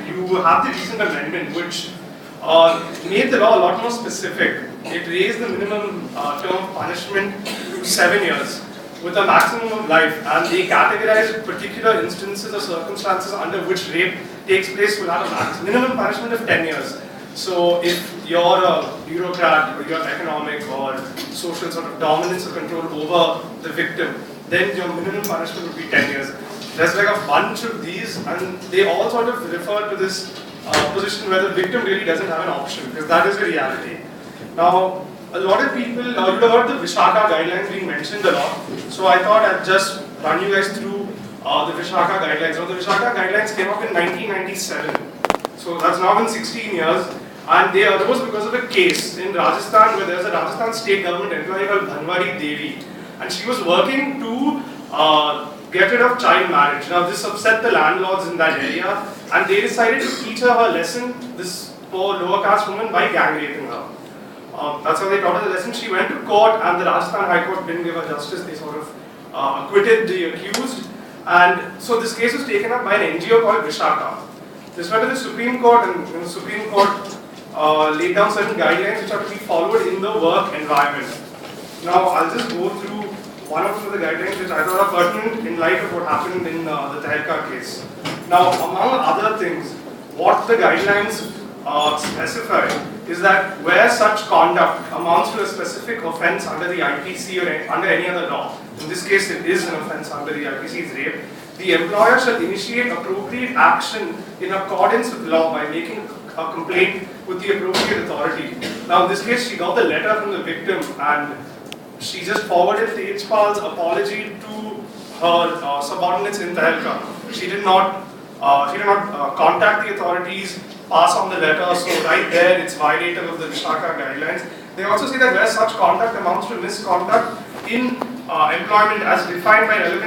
you have the recent amendment which made the law a lot more specific. It raised the minimum term of punishment to 7 years with a maximum of life, and they categorized particular instances or circumstances under which rape takes place will have a minimum punishment of 10 years. So if you're a bureaucrat or you have economic or social sort of dominance or control over the victim, then your minimum punishment would be 10 years. There's like a bunch of these, and they all sort of refer to this position where the victim really doesn't have an option, because that is the reality. Now, a lot of people, you'd have heard the Vishaka guidelines being mentioned a lot, so I thought I'd just run you guys through the Vishaka guidelines. So the Vishaka guidelines came up in 1997, so that's now been 16 years, and they arose because of a case in Rajasthan where there's a Rajasthan state government employee called Bhanwari Devi, and she was working to get rid of child marriage. Now this upset the landlords in that area, and they decided to teach her a lesson, this poor lower caste woman, by gang raping her. That's how they taught her the lesson. She went to court, and the Rajasthan High Court didn't give her justice. They sort of acquitted the accused, and so this case was taken up by an NGO called Vishaka. This went to the Supreme Court, and the Supreme Court laid down certain guidelines which are to be followed in the work environment. Now I'll just go through one or two of the guidelines which I thought are pertinent in light of what happened in the Tehelka case. Now, among other things, what the guidelines specify is that where such conduct amounts to a specific offence under the IPC or under any other law, in this case it is an offence under the IPC, it's rape, the employer shall initiate appropriate action in accordance with law by making a complaint with the appropriate authority. Now, in this case, she got the letter from the victim, and she just forwarded Tejpal's apology to her subordinates in Tehelka. She did not contact the authorities, pass on the letter, so right there it's violative of the Vishaka guidelines. They also say that where such conduct amounts to misconduct in employment as defined by relevant